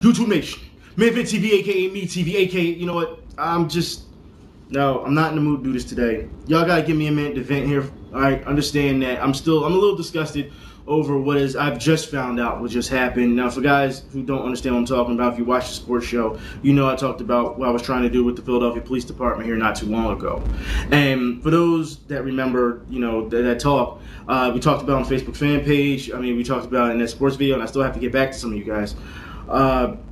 YouTube Nation, Manfit TV, aka me TV, aka, you know what, I'm not in the mood to do this today. Y'all gotta give me a minute to vent here. Alright, understand that I'm a little disgusted over I've just found out what just happened. Now, for guys who don't understand what I'm talking about, if you watch the sports show, you know I talked about what I was trying to do with the Philadelphia Police Department here not too long ago. And for those that remember, you know, that talk, we talked about on the Facebook fan page. I mean, we talked about it in that sports video, and I still have to get back to some of you guys.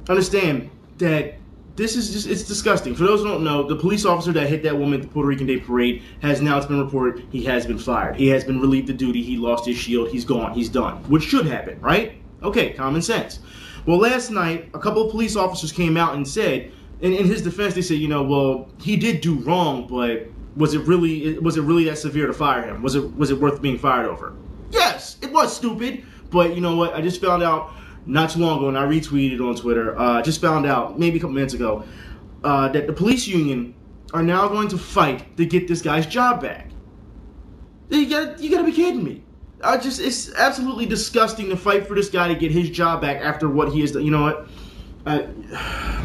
Understand that this is just, it's disgusting. For those who don't know, the police officer that hit that woman at the Puerto Rican Day Parade has now, it's been reported, he has been fired. He has been relieved of duty. He lost his shield. He's gone. He's done. Which should happen, right? Okay, common sense. Well, last night, a couple of police officers came out and said, in his defense, they said, you know, well, he did do wrong, but was it really that severe to fire him? Was it worth being fired over? Yes, it was stupid. But you know what? I just found out not too long ago, and I retweeted on Twitter, just found out, maybe a couple minutes ago, that the police union are now going to fight to get this guy's job back. You gotta be kidding me. It's absolutely disgusting to fight for this guy to get his job back after what he has done. You know what?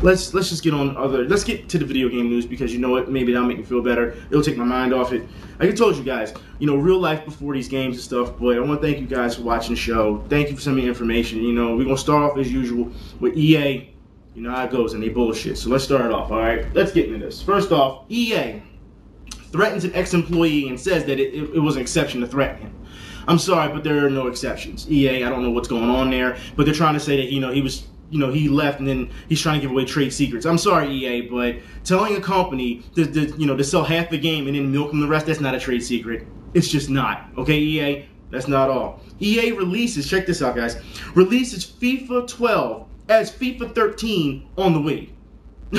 Let's just get on let's get to the video game news, because you know what, maybe that'll make me feel better. It'll take my mind off it. Like I told you guys, you know, real life before these games and stuff. But I want to thank you guys for watching the show. Thank you for sending me information. You know, we're gonna start off as usual with EA. You know how it goes, and they bullshit. So let's start it off. All right, let's get into this. First off, EA threatens an ex-employee and says that it was an exception to threaten him. I'm sorry, but there are no exceptions. EA, I don't know what's going on there, but they're trying to say that, you know, he left and then he's trying to give away trade secrets. I'm sorry, EA, but telling a company to sell half the game and then milk them the rest, that's not a trade secret. It's just not. Okay, EA, that's not all. EA releases, check this out, guys, releases FIFA 12 as FIFA 13 on the Wii.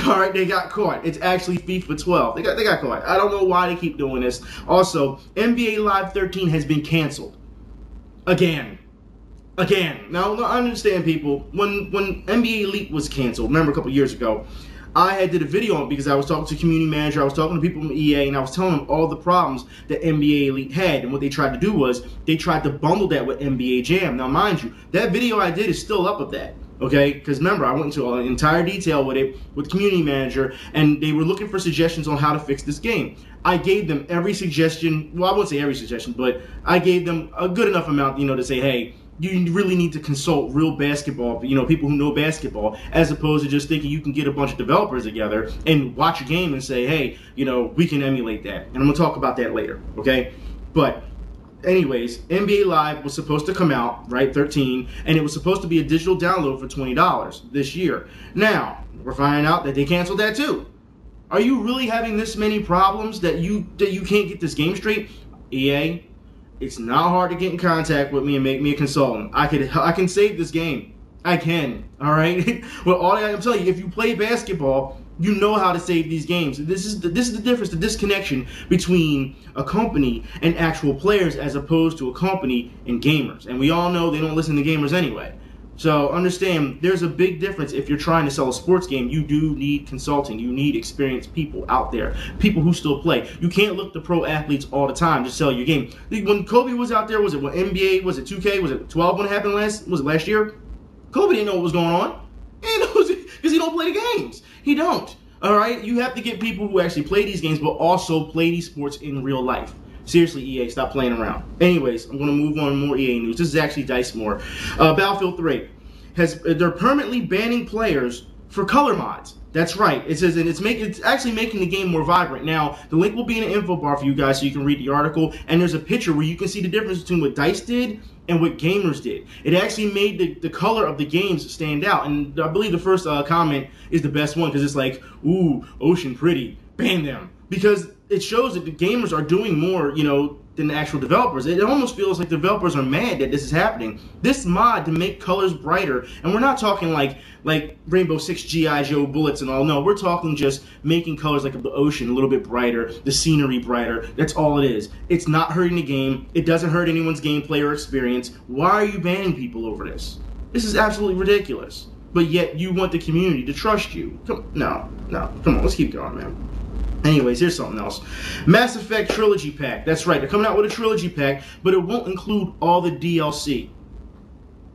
All right, they got caught. It's actually FIFA 12. They got caught. I don't know why they keep doing this. Also, NBA Live 13 has been canceled. Again. Now, I understand, people. When NBA Elite was canceled, remember a couple years ago, I did a video on it because I was talking to the community manager, I was talking to people from EA, and I was telling them all the problems that NBA Elite had. And what they tried to do was, they tried to bundle that with NBA Jam. Now, mind you, that video I did is still up with that. Okay, because remember, I went into entire detail with it with the community manager, and they were looking for suggestions on how to fix this game. I gave them every suggestion. Well, I wouldn't say every suggestion, but I gave them a good enough amount, you know, to say, hey, you really need to consult real basketball, you know, people who know basketball, as opposed to just thinking you can get a bunch of developers together and watch a game and say, hey, you know, we can emulate that. And I'm gonna talk about that later, okay? But anyways, NBA Live was supposed to come out, right, 13, and it was supposed to be a digital download for $20 this year. Now, we're finding out that they canceled that too. Are you really having this many problems that you can't get this game straight? EA, it's not hard to get in contact with me and make me a consultant. I can save this game. I can, all right? Well, all I'm telling you, if you play basketball, you know how to save these games. This is the difference, the disconnection between a company and actual players as opposed to a company and gamers. And we all know they don't listen to gamers anyway. So understand, there's a big difference. If you're trying to sell a sports game, you do need consulting. You need experienced people out there, people who still play. You can't look to pro athletes all the time to sell your game. When Kobe was out there, was it what NBA, was it 2K, was it 12 when it happened was it last year? Kobe didn't know what was going on. He knows it because he don't play the games. He don't. All right? You have to get people who actually play these games, but also play these sports in real life. Seriously, EA, stop playing around. Anyways, I'm going to move on to more EA news. This is actually Dice more. Battlefield 3 they're permanently banning players for color mods. That's right. It says, and it's actually making the game more vibrant. Now, the link will be in the info bar for you guys so you can read the article. And there's a picture where you can see the difference between what Dice did and what gamers did. It actually made the color of the games stand out. And I believe the first comment is the best one, because it's like, ooh, ocean pretty, ban them. Because it shows that the gamers are doing more, you know, than the actual developers. It almost feels like developers are mad that this is happening. This mod to make colors brighter, and we're not talking like Rainbow Six G.I. Joe bullets and all. No, we're talking just making colors like the ocean a little bit brighter, the scenery brighter. That's all it is. It's not hurting the game. It doesn't hurt anyone's gameplay or experience. Why are you banning people over this? This is absolutely ridiculous. But yet you want the community to trust you. No, come on, let's keep going, man. Anyways, here's something else. Mass Effect Trilogy Pack. That's right, they're coming out with a Trilogy Pack, but it won't include all the DLC.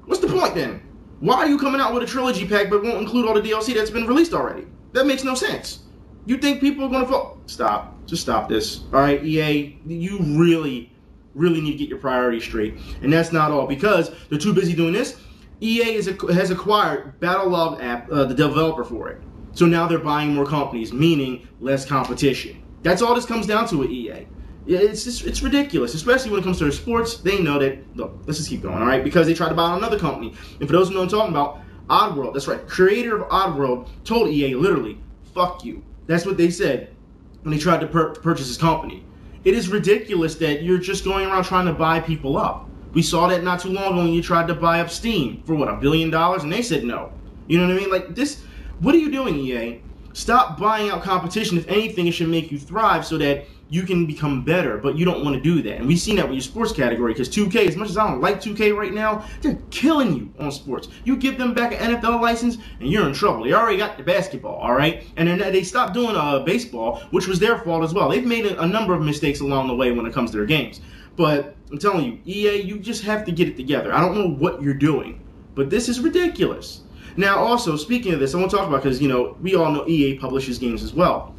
What's the point then? Why are you coming out with a trilogy pack but won't include all the DLC that's been released already? That makes no sense. You think people are going to fall? Stop. Just stop this. All right, EA, you really need to get your priorities straight. And that's not all. Because they're too busy doing this, EA has acquired battlelog app, the developer for it. So now they're buying more companies, meaning less competition. That's all this comes down to with EA. It's ridiculous, especially when it comes to their sports. They know that, look, let's just keep going, all right? Because they tried to buy out another company. And for those who know what I'm talking about, Oddworld, that's right, creator of Oddworld told EA literally, fuck you. That's what they said when they tried to purchase his company. It is ridiculous that you're just going around trying to buy people up. We saw that not too long ago when you tried to buy up Steam for, what, $1 billion? And they said no. You know what I mean? Like, this, what are you doing, EA? Stop buying out competition. If anything, it should make you thrive so that you can become better, but you don't want to do that. And we've seen that with your sports category, because 2K, as much as I don't like 2K right now, they're killing you on sports. You give them back an NFL license, and you're in trouble. They already got the basketball, all right? And then they stopped doing baseball, which was their fault as well. They've made a number of mistakes along the way when it comes to their games. But I'm telling you, EA, you just have to get it together. I don't know what you're doing, but this is ridiculous. Now, also, speaking of this, I want to talk about, because, you know, we all know EA publishes games as well.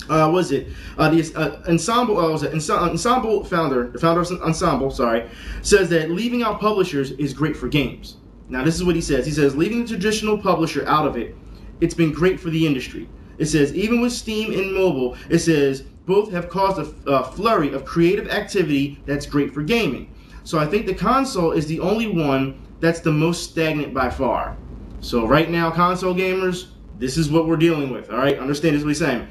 Was it the Ensemble founder, the founder of Ensemble, sorry, says that leaving out publishers is great for games. Now, this is what he says. He says, leaving the traditional publisher out of it, it's been great for the industry. It says, even with Steam and mobile, it says, both have caused a flurry of creative activity that's great for gaming. So I think the console is the only one that's the most stagnant by far. So right now, console gamers, this is what we're dealing with, all right? Understand this is what he's saying.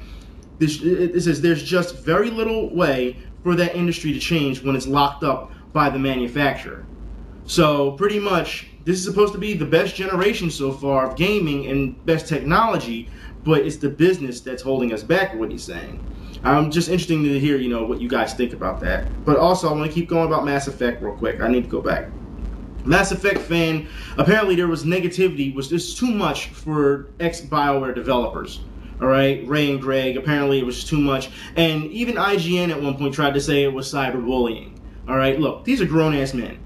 It says there's just very little way for that industry to change when it's locked up by the manufacturer. So pretty much, this is supposed to be the best generation so far of gaming and best technology, but it's the business that's holding us back, what he's saying. I'm just interested to hear, you know, what you guys think about that. But also, I want to keep going about Mass Effect real quick. I need to go back. Mass Effect fan, apparently there was negativity, was just too much for ex-Bioware developers. All right, Ray and Greg, apparently it was too much. And even IGN at one point tried to say it was cyberbullying. All right, look, these are grown-ass men.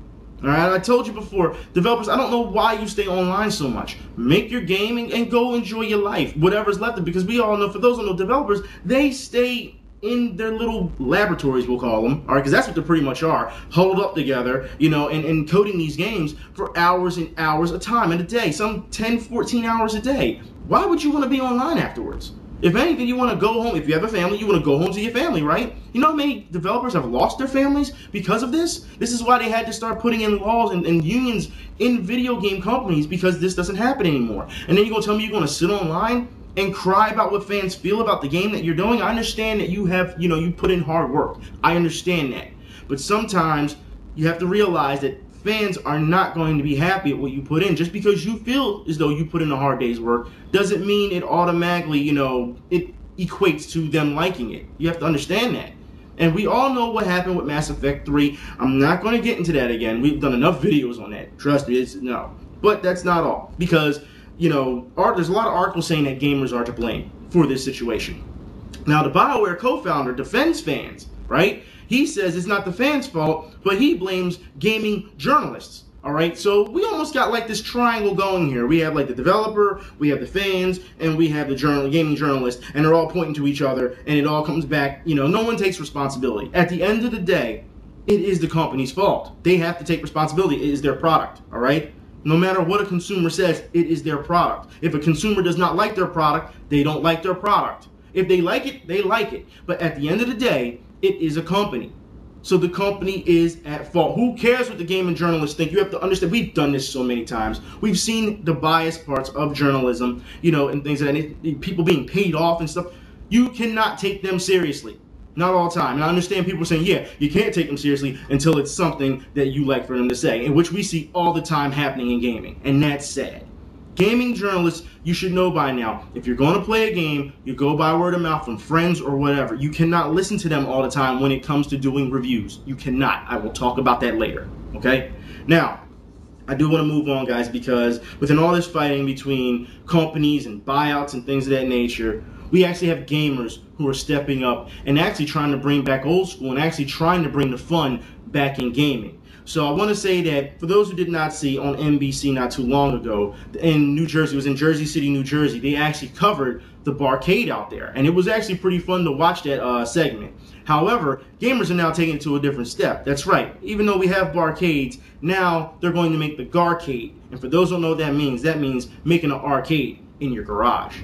All right, I told you before, developers, I don't know why you stay online so much. Make your game and go enjoy your life, whatever's left of it. Because we all know, for those who know developers, they stay in their little laboratories, we'll call them, all right, because that's what they pretty much are, huddled up together, you know, and coding these games for hours and hours a time in a day, some 10, 14 hours a day. Why would you want to be online afterwards? If anything, you want to go home. If you have a family, you want to go home to your family, right? You know how many developers have lost their families because of this? This is why they had to start putting in laws and unions in video game companies, because this doesn't happen anymore. And then you're going to tell me you're going to sit online and cry about what fans feel about the game that you're doing? I understand that you have, you know, you put in hard work. I understand that. But sometimes you have to realize that fans are not going to be happy at what you put in. Just because you feel as though you put in a hard day's work doesn't mean it automatically, you know, it equates to them liking it. You have to understand that. And we all know what happened with Mass Effect 3. I'm not going to get into that again. We've done enough videos on that. Trust me, no. But that's not all. Because, you know, there's a lot of articles saying that gamers are to blame for this situation. Now, the BioWare co-founder defends fans, right? He says it's not the fans' fault, but he blames gaming journalists. All right, so we almost got like this triangle going here. We have like the developer, we have the fans, and we have the gaming journalist, and they're all pointing to each other, and it all comes back, you know, no one takes responsibility. At the end of the day, it is the company's fault. They have to take responsibility. It is their product, all right? No matter what a consumer says, it is their product. If a consumer does not like their product, they don't like their product. If they like it, they like it. But at the end of the day, it is a company. So the company is at fault. Who cares what the gaming journalists think? You have to understand, we've done this so many times. We've seen the biased parts of journalism, you know, and things like that, people being paid off and stuff. You cannot take them seriously. Not all the time. And I understand people saying, yeah, you can't take them seriously until it's something that you like for them to say, in which we see all the time happening in gaming. And that's sad. Gaming journalists, you should know by now, if you're going to play a game, you go by word of mouth from friends or whatever. You cannot listen to them all the time when it comes to doing reviews. You cannot. I will talk about that later, okay? Now, I do want to move on, guys, because within all this fighting between companies and buyouts and things of that nature, we actually have gamers who are stepping up and actually trying to bring back old school and actually trying to bring the fun back in gaming. So I want to say that for those who did not see on NBC not too long ago in New Jersey, it was in Jersey City, New Jersey, they actually covered the barcade out there, and it was actually pretty fun to watch that segment. However, gamers are now taking it to a different step. That's right. Even though we have barcades, now they're going to make the garcade. And for those who don't know what that means making an arcade in your garage.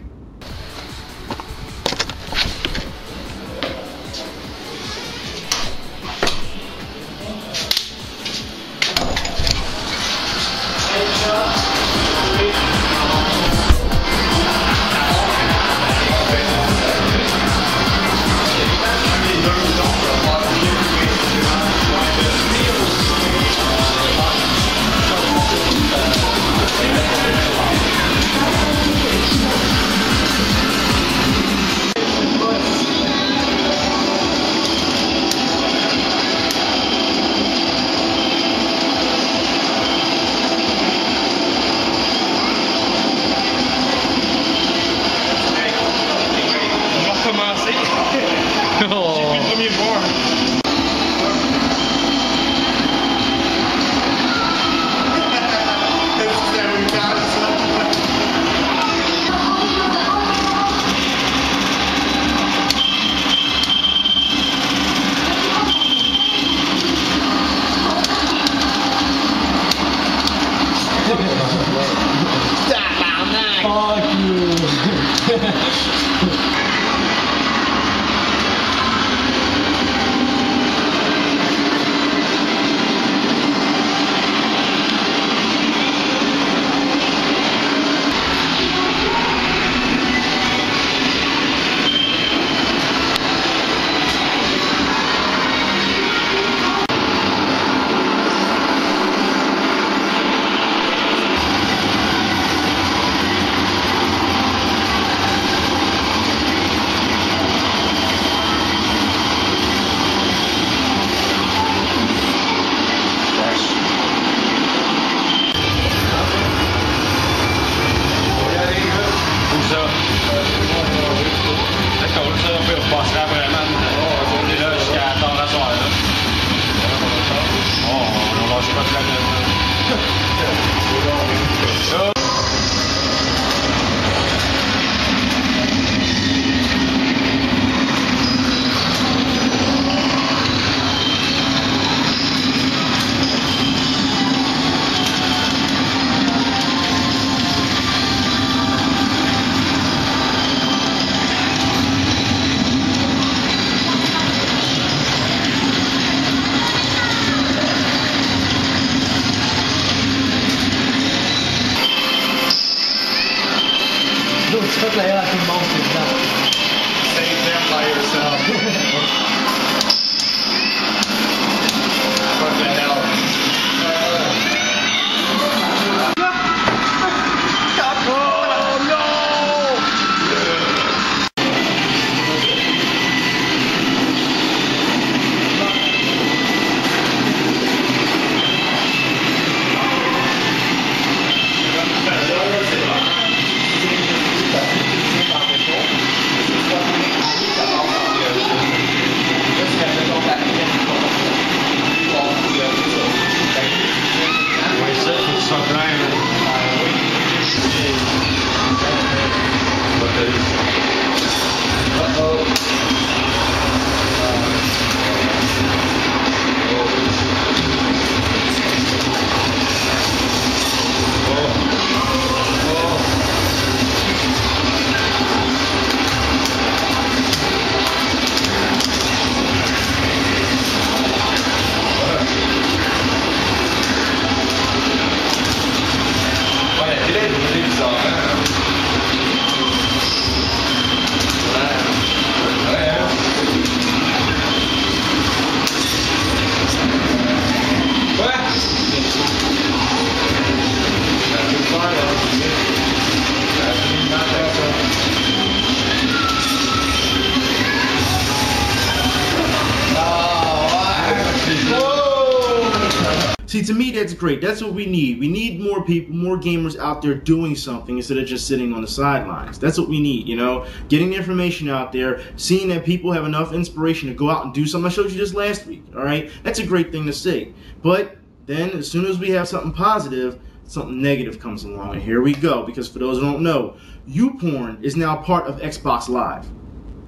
See, to me, that's great. That's what we need. We need more people, more gamers out there doing something instead of just sitting on the sidelines. That's what we need, you know? Getting the information out there, seeing that people have enough inspiration to go out and do something. I showed you this last week, all right? That's a great thing to say. But Then, as soon as we have something positive, something negative comes along. And here we go, because for those who don't know, YouPorn is now part of Xbox Live.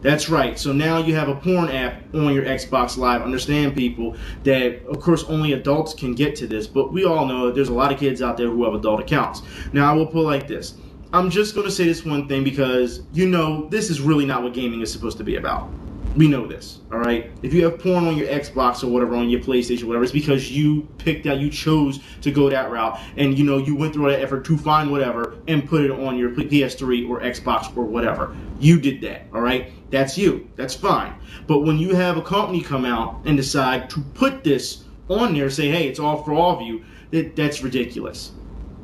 That's right. So now you have a porn app on your Xbox Live. Understand, people, that of course only adults can get to this, but we all know that there's a lot of kids out there who have adult accounts. Now I will put it like this. I'm just going to say this one thing because, you know, this is really not what gaming is supposed to be about. We know this, all right? If you have porn on your Xbox or whatever, on your PlayStation, whatever, it's because you picked out, you chose to go that route, and you know, you went through all that effort to find whatever and put it on your PS3 or Xbox or whatever. You did that, all right? That's you. That's fine. But when you have a company come out and decide to put this on there, say, hey, it's all for all of you, that's ridiculous.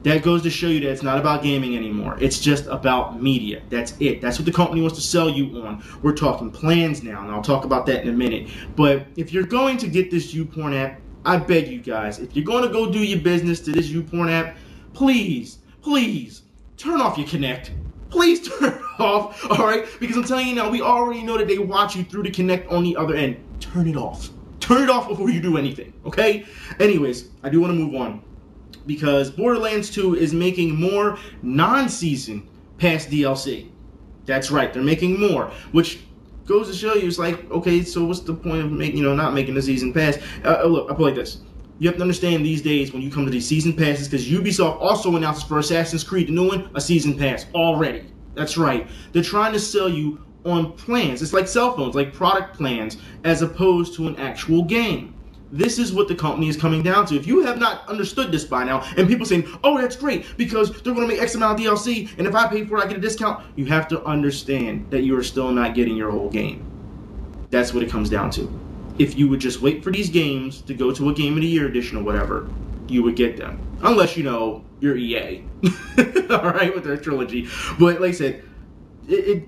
That goes to show you that it's not about gaming anymore. It's just about media. That's it. That's what the company wants to sell you on. We're talking plans now, and I'll talk about that in a minute. But if you're going to get this YouPorn app, I beg you guys, if you're going to go do your business to this YouPorn app, please, please, turn off your Kinect. Please turn it off, all right? Because I'm telling you now, we already know that they watch you through the Kinect on the other end. Turn it off. Turn it off before you do anything, okay? Anyways, I do want to move on, because Borderlands 2 is making more non-season pass DLC. That's right, they're making more, which goes to show you, it's like, okay, so what's the point of making, not making the season pass? Look, I'll put it like this. You have to understand these days when you come to these season passes, because Ubisoft also announced for Assassin's Creed, the new one, a season pass already. That's right. They're trying to sell you on plans. It's like cell phones, like product plans, as opposed to an actual game. This is what the company is coming down to. If you have not understood this by now, and people saying, oh, that's great, because they're going to make X amount of DLC, and if I pay for it, I get a discount, you have to understand that you are still not getting your whole game. That's what it comes down to. If you would just wait for these games to go to a Game of the Year edition or whatever, you would get them. Unless, you're EA. Alright, with their trilogy. But like I said,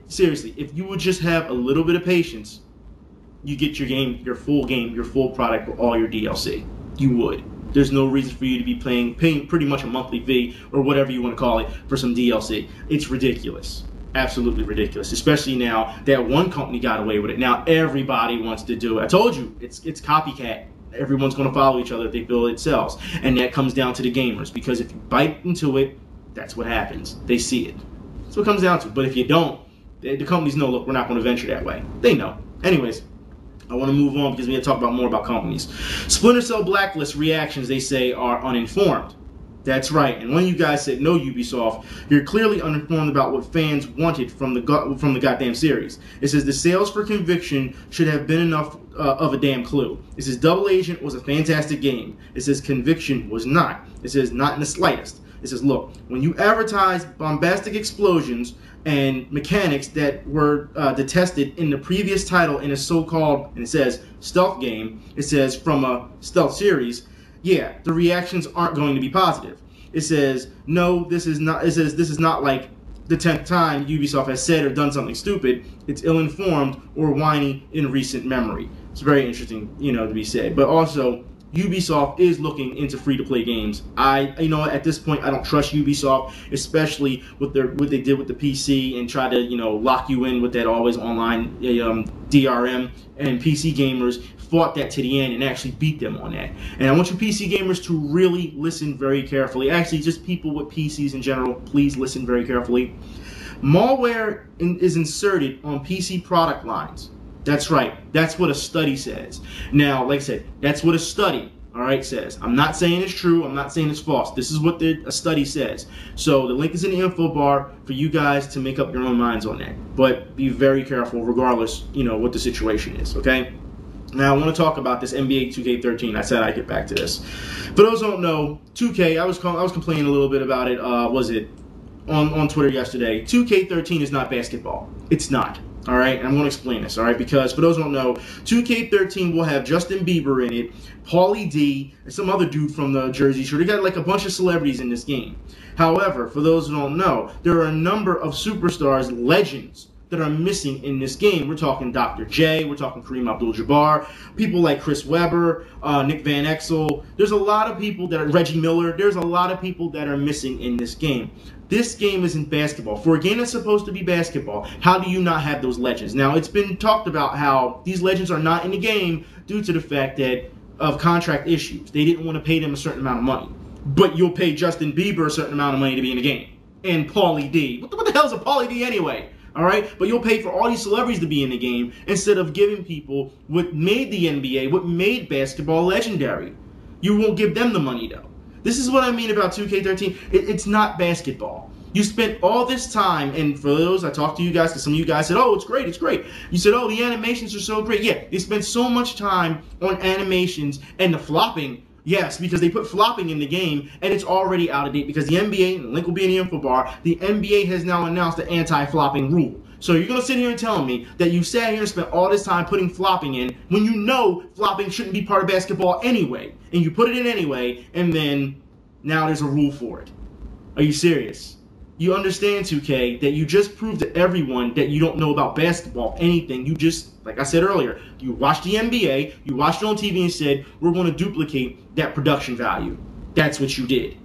seriously, if you would just have a little bit of patience, you get your game, your full product with all your DLC. You would. There's no reason for you to be paying pretty much a monthly fee, or whatever you want to call it, for some DLC. It's ridiculous. Absolutely ridiculous, especially now that one company got away with it. Now everybody wants to do it. I told you, it's copycat. Everyone's going to follow each other if they feel it sells. And that comes down to the gamers, because if you bite into it, that's what happens. They see it. That's what it comes down to. But if you don't, the companies know, look, we're not going to venture that way. They know. Anyways, I want to move on because we need to talk about more about companies. Splinter Cell Blacklist reactions, they say, are uninformed. That's right, and when you guys said no, Ubisoft, you're clearly uninformed about what fans wanted from the goddamn series. It says the sales for Conviction should have been enough of a damn clue. It says Double Agent was a fantastic game. It says Conviction was not. It says not in the slightest. It says, look, when you advertise bombastic explosions and mechanics that were detested in the previous title in a so-called, and it says stealth game, it says from a stealth series, yeah, the reactions aren't going to be positive. It says, no, this is not, it says, this is not like the 10th time Ubisoft has said or done something stupid. It's ill-informed or whiny in recent memory. It's very interesting, to be said. But also, Ubisoft is looking into free-to-play games. At this point, I don't trust Ubisoft, especially with what they did with the PC and try to, lock you in with that always online DRM, and PC gamers fought that to the end and actually beat them on that. And I want you PC gamers to really listen very carefully. Actually, just people with PCs in general, please listen very carefully. Malware is inserted on PC product lines. That's right. That's what a study says. Now, like I said, that's what a study, says. I'm not saying it's true. I'm not saying it's false. This is what a study says. So the link is in the info bar for you guys to make up your own minds on that. But be very careful regardless, what the situation is, okay? Now, I want to talk about this NBA 2K13. I said I'd get back to this. For those who don't know, 2K, I was complaining a little bit about it, on Twitter yesterday. 2K13 is not basketball. It's not. All right, and I'm going to explain this, all right, because for those who don't know, 2K13 will have Justin Bieber in it, Pauly D, and some other dude from the Jersey Shore. They got like a bunch of celebrities in this game. However, for those who don't know, there are a number of superstars, legends, that are missing in this game. We're talking Dr.J, we're talking Kareem Abdul-Jabbar, people like Chris Webber, Nick Van Exel. There's a lot of people that are, Reggie Miller, there's a lot of people that are missing in this game. This game isn't basketball. For a game that's supposed to be basketball, how do you not have those legends? Now, it's been talked about how these legends are not in the game due to the fact that of contract issues. They didn't want to pay them a certain amount of money. But you'll pay Justin Bieber a certain amount of money to be in the game. And Pauly D. What the hell is a Pauly D anyway? Alright? But you'll pay for all these celebrities to be in the game instead of giving people what made the NBA, what made basketball legendary. You won't give them the money though. This is what I mean about 2K13. It's not basketball. You spent all this time, and for those, I talked to you guys, because some of you guys said, oh, it's great, it's great. You said, oh, the animations are so great. Yeah, they spent so much time on animations and the flopping. Yes, because they put flopping in the game, and it's already out of date, because the NBA, and the link will be in the info bar, the NBA has now announced the anti-flopping rule. So you're going to sit here and tell me that you sat here and spent all this time putting flopping in, when you know flopping shouldn't be part of basketball anyway, and you put it in anyway, and then now there's a rule for it. Are you serious? You understand, 2K, that you just proved to everyone that you don't know about basketball, anything. You just, like I said earlier, you watched the NBA, you watched it on TV and said, we're going to duplicate that production value. That's what you did.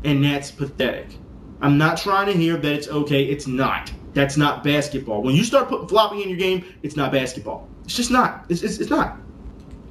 And that's pathetic. I'm not trying to hear that it's okay. It's not. That's not basketball. When you start putting flopping in your game, it's not basketball. It's just not. It's not.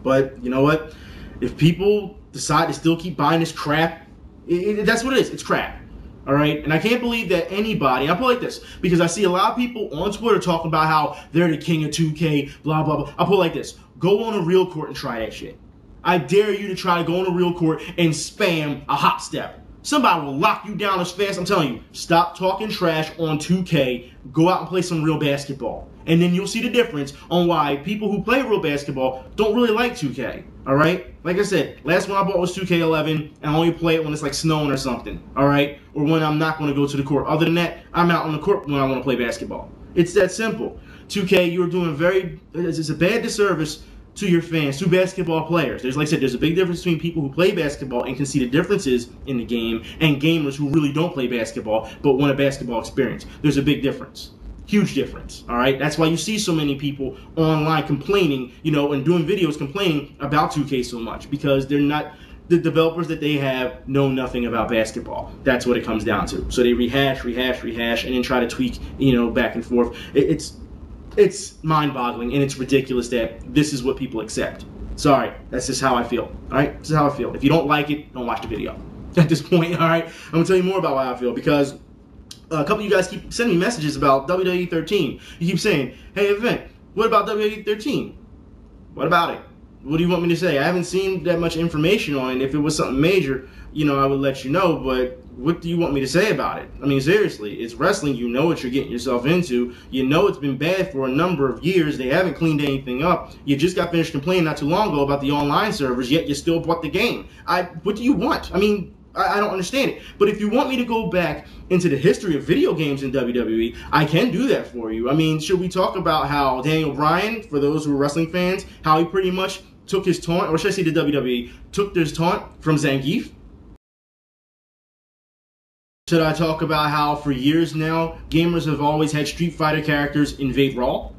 But you know what? If people decide to still keep buying this crap, that's what it is. It's crap. All right, and I can't believe that anybody, I'll put it like this, because I see a lot of people on Twitter talking about how they're the king of 2K, blah, blah, blah. I'll put it like this. Go on a real court and try that shit. I dare you to try to go on a real court and spam a hop step. Somebody will lock you down as fast. I'm telling you, stop talking trash on 2K. Go out and play some real basketball. And then you'll see the difference on why people who play real basketball don't really like 2K. All right? Like I said, last one I bought was 2K11, and I only play it when it's like snowing or something. All right? Or when I'm not going to go to the court. Other than that, I'm out on the court when I want to play basketball. It's that simple. 2K, you're doing it's a bad disservice to your fans, to basketball players. Like I said, there's a big difference between people who play basketball and can see the differences in the game and gamers who really don't play basketball but want a basketball experience. There's a big difference. Huge difference, all right? That's why you see so many people online complaining, you know, and doing videos complaining about 2K so much, because they're not, the developers that they have know nothing about basketball. That's what it comes down to. So they rehash, and then try to tweak, you know, back and forth. It's mind-boggling, and it's ridiculous that this is what people accept. Sorry, that's just how I feel, all right? This is how I feel. If you don't like it, don't watch the video. At this point, all right? I'm going to tell you more about why I feel, because a couple of you guys keep sending me messages about WWE 13. You keep saying, hey, Event, what about WWE 13? What about it? What do you want me to say? I haven't seen that much information on it. If it was something major, you know, I would let you know, but what do you want me to say about it? I mean, seriously, it's wrestling. You know what you're getting yourself into. You know it's been bad for a number of years. They haven't cleaned anything up. You just got finished complaining not too long ago about the online servers, yet you still bought the game. What do you want? I mean, I don't understand it. But if you want me to go back into the history of video games in WWE, I can do that for you. I mean, should we talk about how Daniel Bryan, for those who are wrestling fans, how he pretty much took his taunt, or should I say the WWE, took this taunt from Zangief? Should I talk about how for years now, gamers have always had Street Fighter characters invade Raw?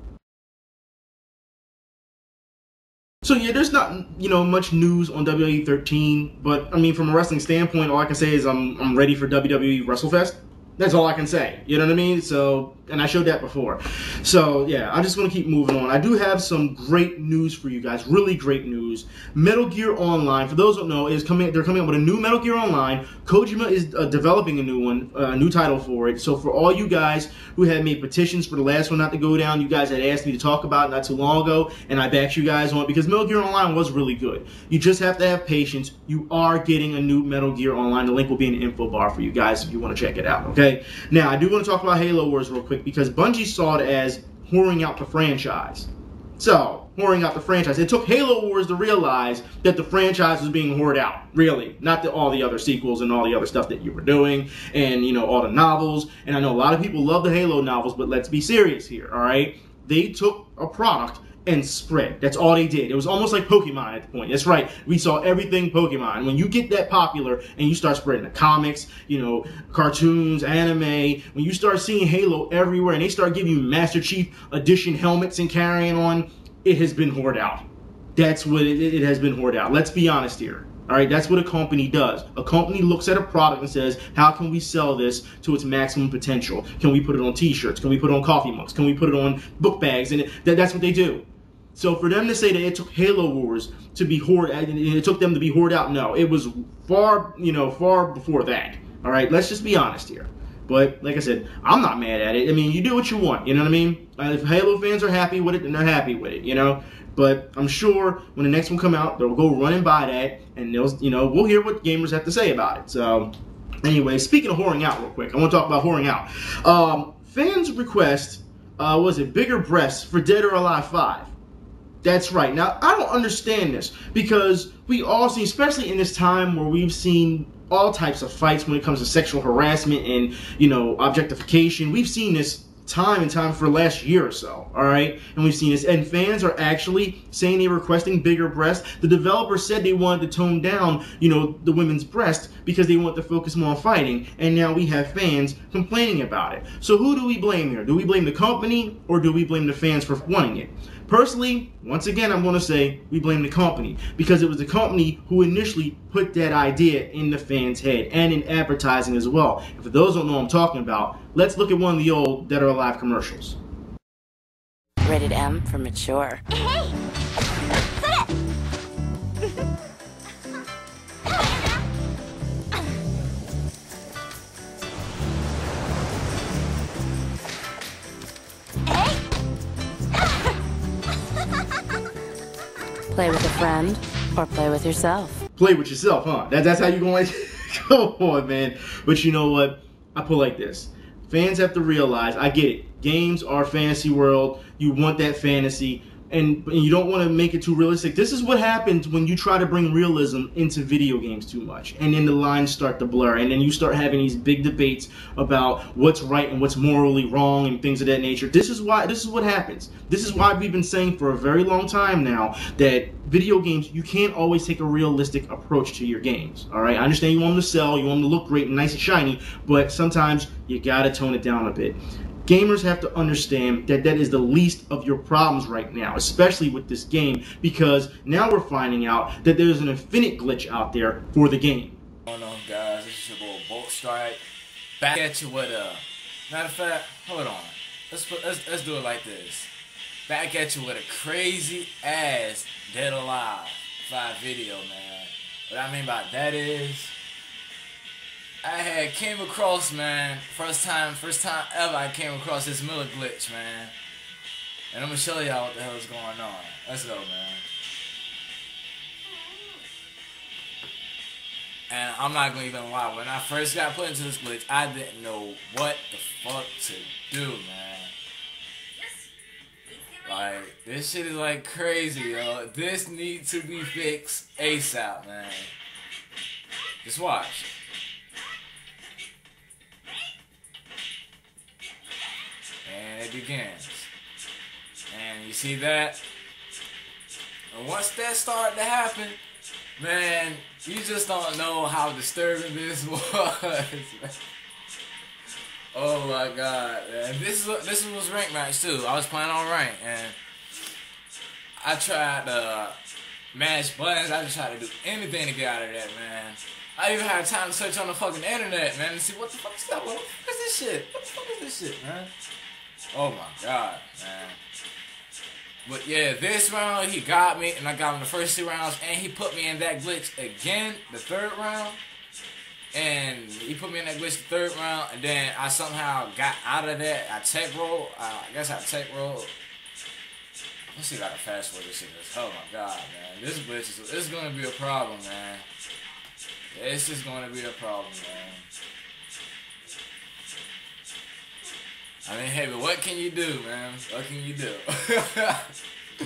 So yeah, there's not, you know, much news on WWE 13, but I mean, from a wrestling standpoint, all I can say is I'm ready for WWE WrestleFest. That's all I can say. You know what I mean? So, and I showed that before. So yeah, I'm just going to keep moving on. I do have some great news for you guys. Really great news. Metal Gear Online, for those who don't know, they're coming up with a new Metal Gear Online. Kojima is developing a new one, a new title for it. So for all you guys who had made petitions for the last one not to go down, you guys had asked me to talk about it not too long ago, and I backed you guys on it because Metal Gear Online was really good. You just have to have patience. You are getting a new Metal Gear Online. The link will be in the info bar for you guys if you want to check it out, okay? Now, I do want to talk about Halo Wars real quick because Bungie saw it as whoring out the franchise. So, whoring out the franchise. It took Halo Wars to realize that the franchise was being whored out. Really. Not all the other sequels and all the other stuff that you were doing and, you know, all the novels. And I know a lot of people love the Halo novels, but let's be serious here, all right? They took a product and spread. That's all they did. It was almost like Pokemon at the point. That's right. We saw everything Pokemon. When you get that popular and you start spreading the comics, you know, cartoons, anime, when you start seeing Halo everywhere and they start giving you Master Chief Edition helmets and carrying on, it has been whored out. That's what it has been whored out. Let's be honest here. All right, that's what a company does. A company looks at a product and says, how can we sell this to its maximum potential? Can we put it on t-shirts? Can we put it on coffee mugs? Can we put it on book bags? And that's what they do. So for them to say that it took Halo Wars to be it took them to be whored out, no, it was far before that. All right, let's just be honest here. But like I said, I'm not mad at it. I mean, you do what you want, you know what I mean? If Halo fans are happy with it, then they're happy with it, you know? But I'm sure when the next one come out, they'll go run and buy that, and they'll, we'll hear what gamers have to say about it. So anyway, speaking of whoring out real quick, I want to talk about whoring out. Fans request, was it bigger breasts for Dead or Alive 5? That's right. Now, I don't understand this because we all see, especially in this time where we've seen all types of fights when it comes to sexual harassment and, objectification. We've seen this time and time for the last year or so, all right? And we've seen this. And fans are actually saying they're requesting bigger breasts. The developer said they wanted to tone down, the women's breast because they want to focus more on fighting. And now we have fans complaining about it. So who do we blame here? Do we blame the company or do we blame the fans for wanting it? Personally, once again, I'm going to say we blame the company because it was the company who initially put that idea in the fans' head and in advertising as well. And for those who don't know what I'm talking about, let's look at one of the old Dead or Alive commercials. Rated M for mature. Hey! Play with a friend or play with yourself. Play with yourself, huh? That's how you going? Come on, man. But you know what? I put it like this. Fans have to realize, I get it. Games are fantasy world. You want that fantasy. And you don't want to make it too realistic. This is what happens when you try to bring realism into video games too much. And then the lines start to blur. And then you start having these big debates about what's right and what's morally wrong and things of that nature. This is what happens. This is why we've been saying for a very long time now that video games, you can't always take a realistic approach to your games. All right? I understand you want them to sell, you want them to look great and nice and shiny, but sometimes you got to tone it down a bit. Gamers have to understand that that is the least of your problems right now, especially with this game, because now we're finding out that there's an infinite glitch out there for the game. What's going on, guys? This is your boy Bolt Strike. Back at you with matter of fact, hold on. Let's do it like this. Back at you with a crazy ass Dead or Alive 5 video, man. What I mean by that is, I had came across, man, first time ever I came across this Miller glitch, man. And I'm gonna show y'all what the hell is going on. Let's go, man. And I'm not gonna even lie, when I first got put into this glitch, I didn't know what the fuck to do, man. Like, this shit is like crazy, yo. This needs to be fixed ASAP, man. Just watch. And it begins. And you see that? And once that started to happen, man, you just don't know how disturbing this was. Oh my god, man. This was rank match too. I was playing on rank and I tried to mash buttons. I just tried to do anything to get out of that, man. I even had time to search on the fucking internet, man, and see what the fuck is that? What is this shit? What the fuck is this shit, man? Oh my god, man. But yeah, this round he got me, and I got him the first 2 rounds, and he put me in that glitch again the 3rd round. And he put me in that glitch the 3rd round, and then I somehow got out of that. I tech rolled. I guess I tech rolled. Let's see if I can fast forward this shit. Oh my god, man. This glitch is gonna be a problem, man. This is gonna be a problem, man. I mean, hey, but what can you do, man? What can you do?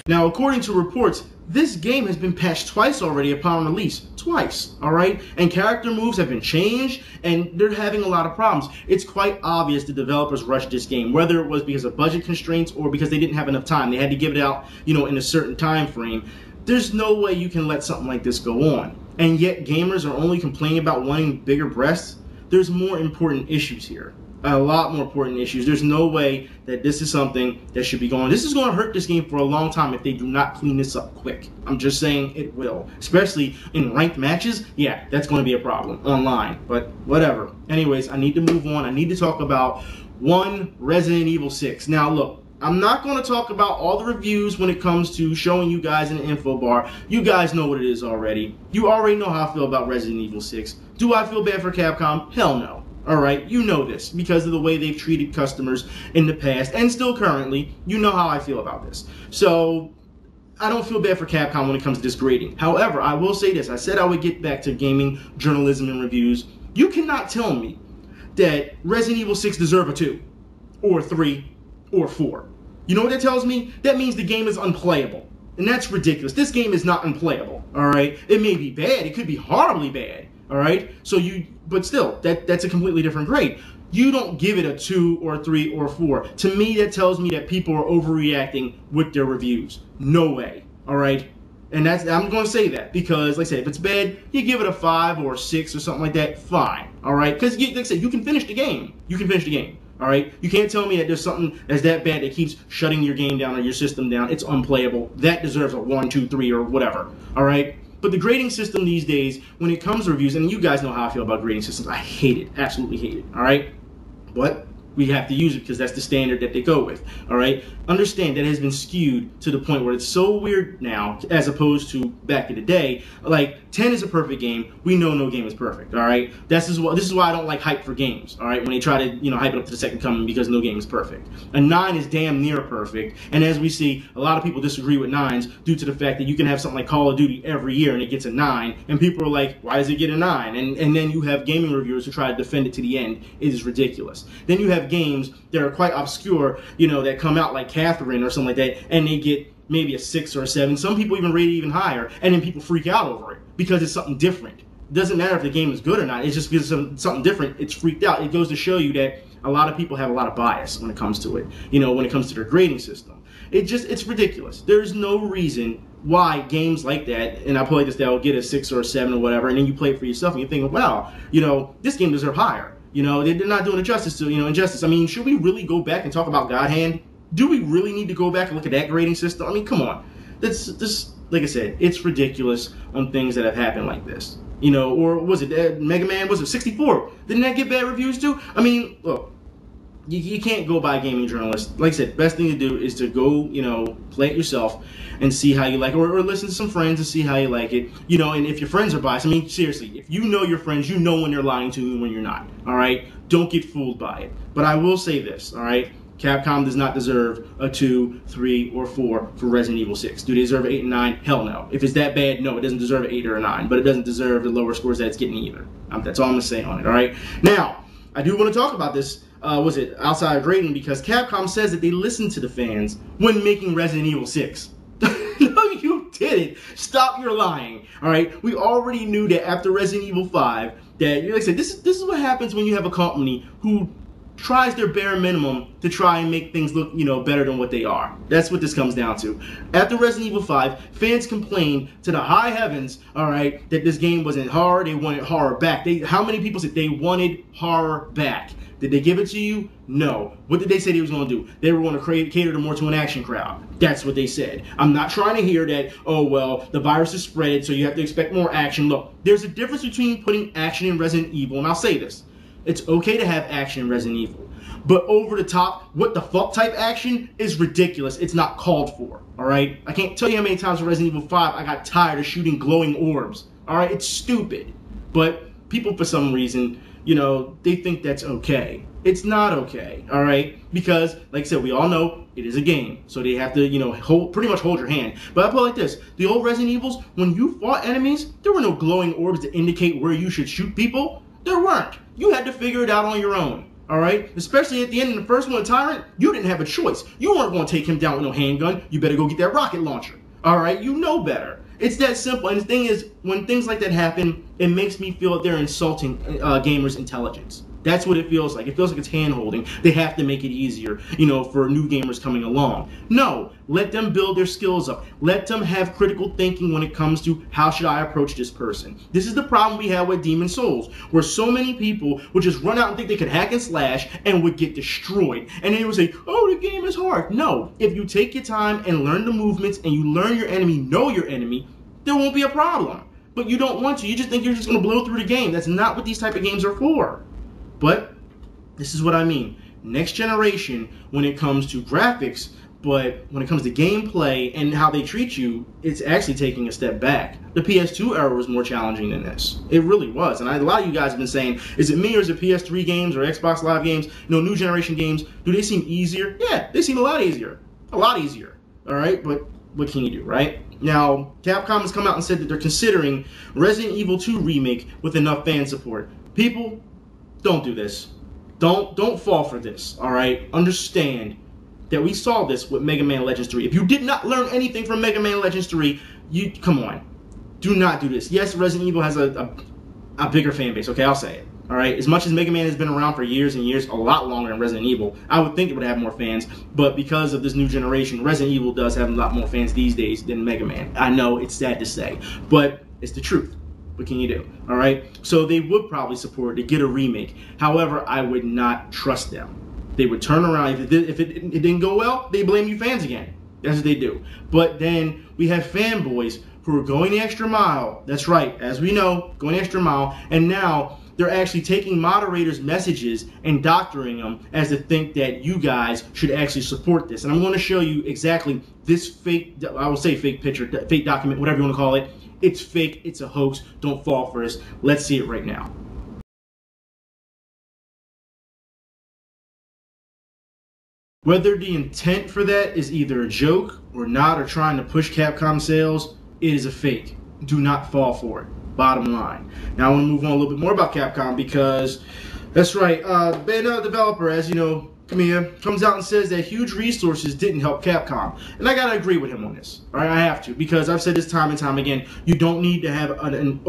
Now, according to reports, this game has been patched twice already upon release. Twice, alright? And character moves have been changed, and they're having a lot of problems. It's quite obvious the developers rushed this game, whether it was because of budget constraints or because they didn't have enough time. They had to give it out, in a certain time frame. There's no way you can let something like this go on. And yet, gamers are only complaining about wanting bigger breasts. There's more important issues here. A lot more important issues. There's no way that this is something that should be going. This is going to hurt this game for a long time if they do not clean this up quick. I'm just saying it will. Especially in ranked matches. Yeah, that's going to be a problem online. But whatever. Anyways, I need to move on. I need to talk about Resident Evil 6. Now look, I'm not going to talk about all the reviews when it comes to showing you guys in the info bar. You guys know what it is already. You already know how I feel about Resident Evil 6. Do I feel bad for Capcom? Hell no. Alright, you know this because of the way they've treated customers in the past and still currently. You know how I feel about this. So, I don't feel bad for Capcom when it comes to this grading. However, I will say this. I said I would get back to gaming, journalism, and reviews. You cannot tell me that Resident Evil 6 deserve a 2, or 3, or 4. You know what that tells me? That means the game is unplayable. And that's ridiculous. This game is not unplayable, alright? It may be bad. It could be horribly bad, alright? But still, that's a completely different grade. You don't give it a 2 or 3 or 4. To me, that tells me that people are overreacting with their reviews. No way, alright? And I'm going to say that because, like I said, if it's bad, you give it a 5 or a 6 or something like that, fine, alright? Because, like I said, you can finish the game. You can finish the game. Alright? You can't tell me that there's something that's that bad that keeps shutting your game down or your system down. It's unplayable. That deserves a 1, 2, 3 or whatever. Alright? But the grading system these days, when it comes to reviews, and you guys know how I feel about grading systems, I hate it. Absolutely hate it. Alright? But we have to use it because that's the standard that they go with. Alright? Understand that it has been skewed to the point where it's so weird now as opposed to back in the day. Like, 10 is a perfect game. We know no game is perfect. Alright? This is why I don't like hype for games. Alright? When they try to, hype it up to the second coming because no game is perfect. A 9 is damn near perfect. And as we see, a lot of people disagree with 9s due to the fact that you can have something like Call of Duty every year and it gets a 9. And people are like, why does it get a 9? And then you have gaming reviewers who try to defend it to the end. It is ridiculous. Then you have games that are quite obscure, that come out like Catherine or something like that, and they get maybe a 6 or a 7. Some people even rate it even higher, and then people freak out over it because it's something different. It doesn't matter if the game is good or not. It's just because it's something different. It's freaked out. It goes to show you that a lot of people have a lot of bias when it comes to it, when it comes to their grading system. It's ridiculous. There's no reason why games like that, and I play this, that will get a 6 or a 7 or whatever, and then you play it for yourself and you think, wow, this game deserves higher. They're not doing it justice to, injustice. I mean, should we really go back and talk about God Hand? Do we really need to go back and look at that grading system? I mean, come on. This, like I said, it's ridiculous on things that have happened like this. Or was it Mega Man? Was it 64? Didn't that get bad reviews too? I mean, look, you can't go by gaming journalists. Like I said, best thing to do is to go, play it yourself and see how you like it, or listen to some friends and see how you like it. And if your friends are biased, I mean, seriously, if you know your friends, you know when they're lying to you and when you're not. All right? Don't get fooled by it. But I will say this, all right? Capcom does not deserve a 2, 3, or 4 for Resident Evil 6. Do they deserve 8 and 9? Hell no. If it's that bad, no, it doesn't deserve an 8 or a 9. But it doesn't deserve the lower scores that it's getting either. That's all I'm going to say on it, all right? Now, I do want to talk about this, outside of grading, because Capcom says that they listened to the fans when making Resident Evil 6. No, you didn't. Stop your lying, all right? We already knew that after Resident Evil 5, that, like I said, this is what happens when you have a company who tries their bare minimum to try and make things look, better than what they are. That's what this comes down to. After Resident Evil 5, fans complained to the high heavens, all right, that this game wasn't horror. They wanted horror back. How many people said they wanted horror back? Did they give it to you? No. What did they say they was going to do? They were going to cater more to an action crowd. That's what they said. I'm not trying to hear that, oh, well, the virus is spread, so you have to expect more action. Look, there's a difference between putting action in Resident Evil, and I'll say this. It's okay to have action in Resident Evil. But over the top, what the fuck type action is ridiculous. It's not called for, alright? I can't tell you how many times in Resident Evil 5 I got tired of shooting glowing orbs. Alright? It's stupid. But people, for some reason, they think that's okay. It's not okay, alright? Because, like I said, we all know it is a game. So they have to, pretty much hold your hand. But I put it like this. The old Resident Evils, when you fought enemies, there were no glowing orbs to indicate where you should shoot people. There weren't. You had to figure it out on your own. Alright? Especially at the end of the first one, Tyrant, you didn't have a choice. You weren't going to take him down with no handgun. You better go get that rocket launcher. Alright? You know better. It's that simple. And the thing is, when things like that happen, it makes me feel that they're insulting gamers' intelligence. That's what it feels like. It feels like it's hand-holding. They have to make it easier, for new gamers coming along. No, let them build their skills up. Let them have critical thinking when it comes to how should I approach this person. This is the problem we have with Demon Souls, where so many people would just run out and think they could hack and slash and would get destroyed. And they would say, oh, the game is hard. No, if you take your time and learn the movements and you learn your enemy, know your enemy, there won't be a problem. But you don't want to. You just think you're just going to blow through the game. That's not what these type of games are for. But this is what I mean. next generation when it comes to graphics, but when it comes to gameplay and how they treat you, it's actually taking a step back. The PS2 era was more challenging than this. It really was. And a lot of you guys have been saying, is it me or is it PS3 games or Xbox Live games, new generation games, do they seem easier? Yeah, they seem a lot easier. A lot easier. All right, but what can you do, right? Now, Capcom has come out and said that they're considering Resident Evil 2 remake with enough fan support. People, don't do this. Don't fall for this, all right? Understand that we saw this with Mega Man Legends 3. If you did not learn anything from Mega Man Legends 3, come on. Do not do this. Yes, Resident Evil has a bigger fan base, okay? I'll say it. All right, as much as Mega Man has been around for years and years, a lot longer than Resident Evil, I would think it would have more fans, but because of this new generation, Resident Evil does have a lot more fans these days than Mega Man. I know, it's sad to say, but it's the truth. What can you do? All right, so they would probably support to get a remake. However, I would not trust them. They would turn around, if it didn't go well, they blame you fans again. That's what they do. But then we have fanboys who are going the extra mile. That's right, as we know, going the extra mile, and now they're actually taking moderators' messages and doctoring them as to think that you guys should actually support this. And I'm going to show you exactly this fake, I will say fake picture, fake document, whatever you want to call it. It's fake, it's a hoax, don't fall for this. Let's see it right now. Whether the intent for that is either a joke or not, or trying to push Capcom sales, it is a fake. Do not fall for it. Bottom line. Now I want to move on a little bit more about Capcom because that's right. The developer, as you know, Kareem, comes out and says that huge resources didn't help Capcom, and I gotta agree with him on this. All right, I have to, because I've said this time and time again. You don't need to have an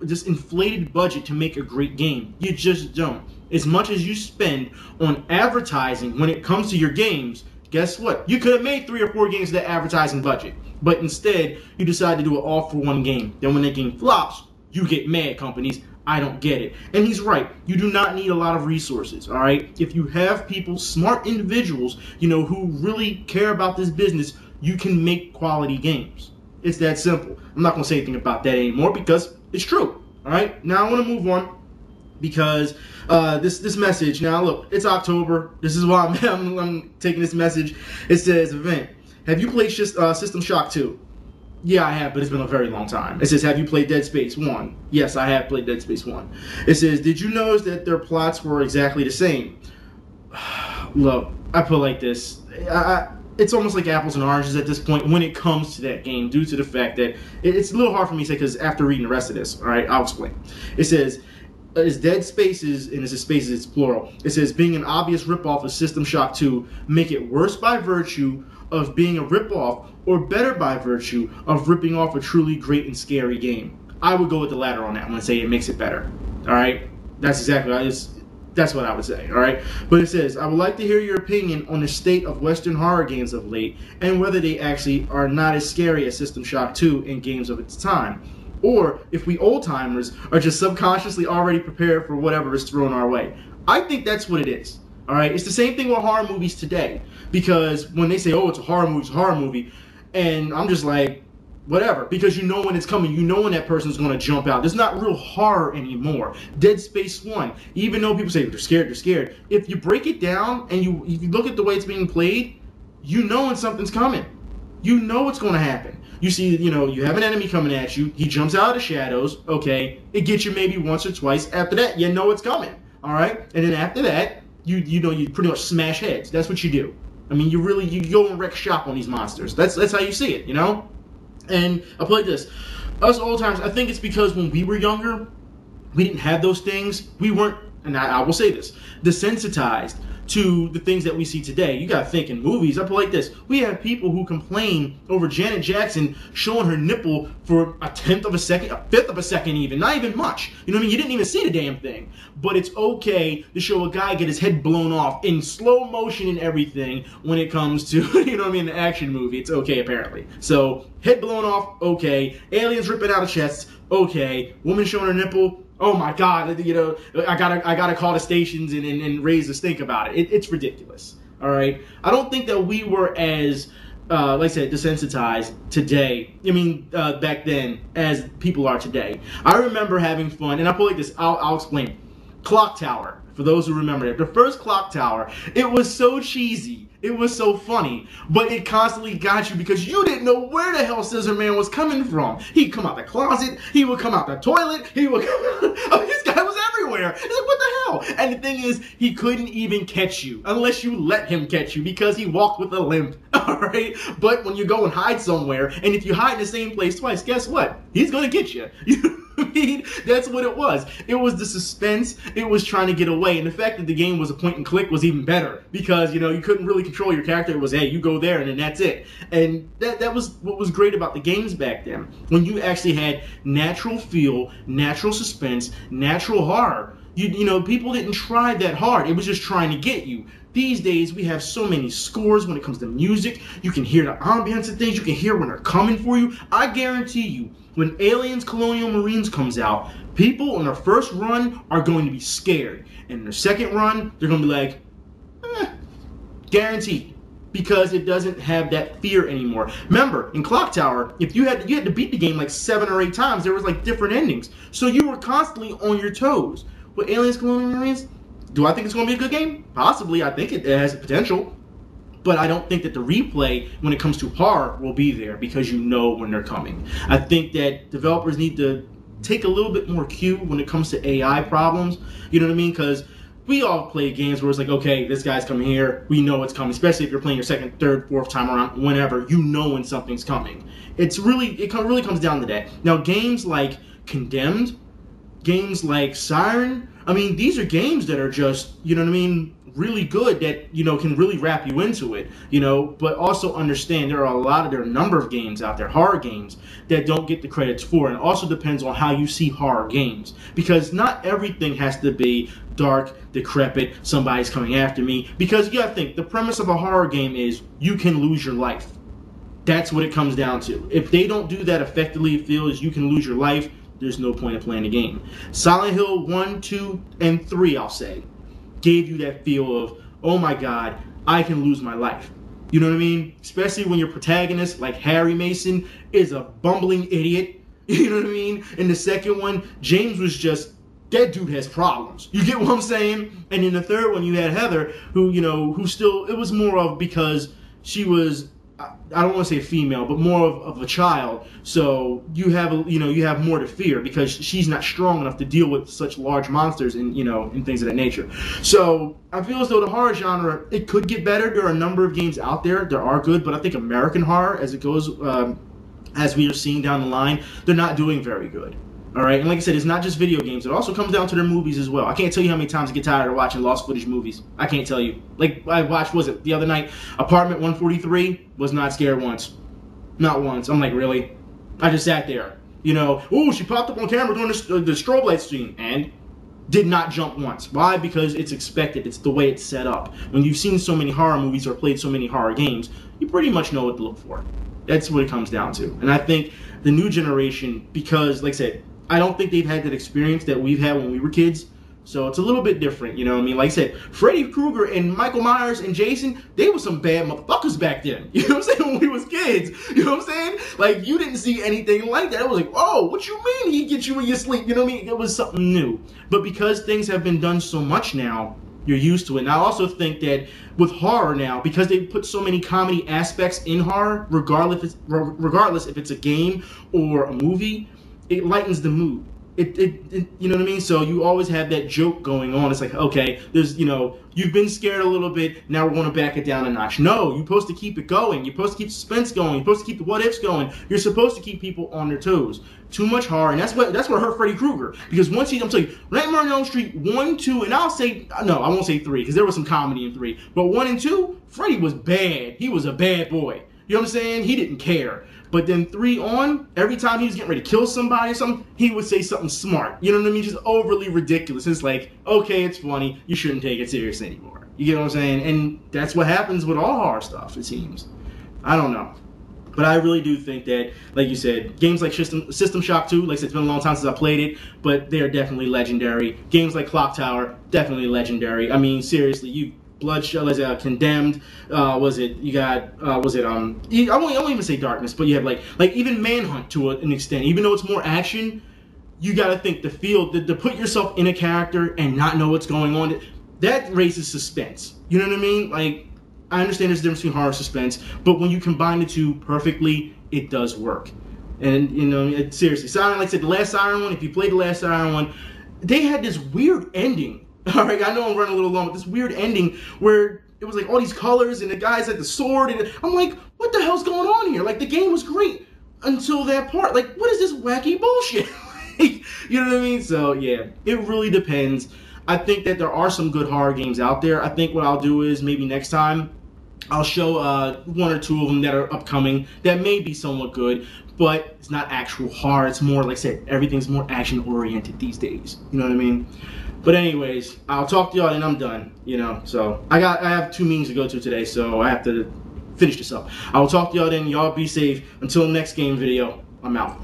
just inflated budget to make a great game. You just don't. As much as you spend on advertising when it comes to your games, guess what? You could have made 3 or 4 games with that advertising budget, but instead you decide to do it all for one game. Then when the game flops, you get mad, companies. I don't get it. And he's right. You do not need a lot of resources, all right? If you have people, smart individuals, who really care about this business, you can make quality games. It's that simple. I'm not going to say anything about that anymore because it's true, all right? Now I want to move on because this message, now look, it's October. This is why I'm taking this message. It says, event, have you played System Shock 2? Yeah, I have, but it's been a very long time. It says, have you played Dead Space 1? Yes, I have played Dead Space 1. It says, did you notice that their plots were exactly the same? Look, I put it like this. It's almost like apples and oranges at this point when it comes to that game, due to the fact that it's a little hard for me to say because after reading the rest of this, all right, I'll explain. It says, is Dead Spaces, and this is spaces, it's plural. It says, being an obvious ripoff of System Shock 2, make it worse by virtue of being a ripoff, or better by virtue of ripping off a truly great and scary game. I would go with the latter on that one and say it makes it better. All right, that's exactly that's what I would say. All right, but it says, I would like to hear your opinion on the state of Western horror games of late and whether they actually are not as scary as System Shock 2 in games of its time, or if we old-timers are just subconsciously already prepared for whatever is thrown our way. I think that's what it is. All right, it's the same thing with horror movies today, because when they say, oh, it's a horror movie, and I'm just like, whatever, because you know when it's coming, you know when that person's going to jump out. There's not real horror anymore. Dead Space 1, even though people say they're scared, if you break it down and you look at the way it's being played, you know when something's coming. You know what's going to happen. You see, you have an enemy coming at you, he jumps out of the shadows, okay, it gets you maybe once or twice. After that, you know it's coming, all right? And then after that, you pretty much smash heads. That's what you do. I mean, you go and wreck shop on these monsters. That's how you see it, And I'll put it like this. Us old timers, I think it's because when we were younger, we didn't have those things. We weren't, and I will say this, desensitized to the things that we see today. You gotta think, in movies, I put it like this. We have people who complain over Janet Jackson showing her nipple for a 1/10 of a second, a 1/5 of a second even, not even much. You know what I mean? You didn't even see the damn thing. But it's okay to show a guy get his head blown off in slow motion and everything when it comes to, an action movie. It's okay, apparently. So, head blown off, okay. Aliens ripping out of chests, okay. Woman showing her nipple, oh my God, I gotta call the stations and raise the stink about it. It's ridiculous, all right? I don't think that we were as, like I said, desensitized today, back then, as people are today. I remember having fun, and I'll put it like this, I'll explain. Clock Tower. for those who remember it, the first Clock Tower, it was so cheesy. It was so funny, but it constantly got you because you didn't know where the hell Scissor Man was coming from. He'd come out the closet, he would come out the toilet, he would come out, this guy was everywhere. It's like, what the hell? And the thing is, he couldn't even catch you unless you let him catch you because he walked with a limp, alright? But when you go and hide somewhere, and if you hide in the same place twice, guess what? He's gonna get you. I mean, that's what it was. It was the suspense. It was trying to get away. And the fact that the game was a point and click was even better because, you know, you couldn't really control your character. It was, hey, you go there and then that's it. And that was what was great about the games back then. When you actually had natural feel, natural suspense, natural horror. You know, people didn't try that hard. It was just trying to get you. These days, we have so many scores when it comes to music. You can hear the ambience of things. You can hear when they're coming for you. I guarantee you, when Aliens Colonial Marines comes out, people on their first run are going to be scared. And in their second run, they're going to be like, guaranteed. Because it doesn't have that fear anymore. Remember, in Clock Tower, if you had to beat the game like 7 or 8 times, there was like different endings. So you were constantly on your toes. With Aliens Colonial Marines, do I think it's going to be a good game? Possibly. I think it has potential. But I don't think that the replay, when it comes to horror, will be there because you know when they're coming. I think that developers need to take a little bit more cue when it comes to AI problems. You know what I mean? Because we all play games where it's like, okay, this guy's coming here. We know it's coming. Especially if you're playing your second, third, fourth time around, whenever, you know when something's coming. It really comes down to that. Now, games like Condemned, games like Siren, I mean, these are games that are just, you know what I mean, really good that, you know, can really wrap you into it, you know, but also understand there are a number of games out there, horror games, that don't get the credits for, and it also depends on how you see horror games, because not everything has to be dark, decrepit, somebody's coming after me, because you gotta think, the premise of a horror game is you can lose your life. That's what it comes down to. If they don't do that effectively, it feels you can lose your life, there's no point in playing the game. Silent Hill 1, 2, and 3, I'll say, gave you that feel of, oh my god, I can lose my life. You know what I mean? Especially when your protagonist, like Harry Mason, is a bumbling idiot. You know what I mean? In the second one, James was just, that dude has problems. You get what I'm saying? And in the third one, you had Heather, who, you know, who still, it was more of because she was, I don't want to say female, but more of a child. So you have more to fear because she's not strong enough to deal with such large monsters and, you know, and things of that nature. So I feel as though the horror genre, it could get better. There are a number of games out there that are good, but I think American horror, as it goes, as we are seeing down the line, they're not doing very good. All right, and like I said, it's not just video games. It also comes down to their movies as well. I can't tell you how many times I get tired of watching lost footage movies. I can't tell you. Like, I watched, was it the other night, Apartment 143, was not scared once. Not once. I'm like, really? I just sat there. You know, ooh, she popped up on camera doing the strobe light scene, and did not jump once. Why? Because it's expected. It's the way it's set up. When you've seen so many horror movies or played so many horror games, you pretty much know what to look for. That's what it comes down to. And I think the new generation, because, like I said, I don't think they've had that experience that we've had when we were kids. So it's a little bit different, you know what I mean? Like I said, Freddy Krueger and Michael Myers and Jason, they were some bad motherfuckers back then. You know what I'm saying? When we was kids. You know what I'm saying? Like, you didn't see anything like that. It was like, oh, what you mean he gets you in your sleep? You know what I mean? It was something new. But because things have been done so much now, you're used to it. And I also think that with horror now, because they put so many comedy aspects in horror, regardless if it's a game or a movie, it lightens the mood. You know what I mean? So you always have that joke going on. It's like, okay, there's, you know, you've been scared a little bit, now we're going to back it down a notch. No, you're supposed to keep it going. You're supposed to keep suspense going. You're supposed to keep the what ifs going. You're supposed to keep people on their toes. Too much horror, and that's what hurt Freddy Krueger. Because once I'm telling you, Nightmare on Elm Street 1, 2, and I'll say, no, I won't say 3, because there was some comedy in 3. But 1 and 2, Freddy was bad. He was a bad boy. You know what I'm saying? He didn't care. But then 3 on, every time he was getting ready to kill somebody or something, he would say something smart. You know what I mean? Just overly ridiculous. It's like, okay, it's funny. You shouldn't take it serious anymore. You get what I'm saying? And that's what happens with all horror stuff, it seems. I don't know. But I really do think that, like you said, games like System Shock 2, like I said, it's been a long time since I played it, but they are definitely legendary. Games like Clock Tower, definitely legendary. I mean, seriously, Bloodshot, Condemned, I won't even say Darkness, but you have like even Manhunt to an extent, even though it's more action, you got to think the feel, to put yourself in a character and not know what's going on, that raises suspense. You know what I mean? Like, I understand there's a difference between horror and suspense, but when you combine the two perfectly, it does work. And, you know, seriously, Siren, like I said, the last Siren one, if you played the last Siren one, they had this weird ending. All right, I know I'm running a little long, but this weird ending where it was like all these colors and the guys had the sword, and I'm like, what the hell's going on here? Like, the game was great until that part. Like, what is this wacky bullshit? You know what I mean? So, yeah, it really depends. I think that there are some good horror games out there. I think what I'll do is maybe next time I'll show one or two of them that are upcoming that may be somewhat good, but it's not actual horror. It's more, like I said, everything's more action-oriented these days. You know what I mean? But anyways, I'll talk to y'all and I'm done, you know. So, I have 2 meetings to go to today, so I have to finish this up. I will talk to y'all then. Y'all be safe. Until next game video, I'm out.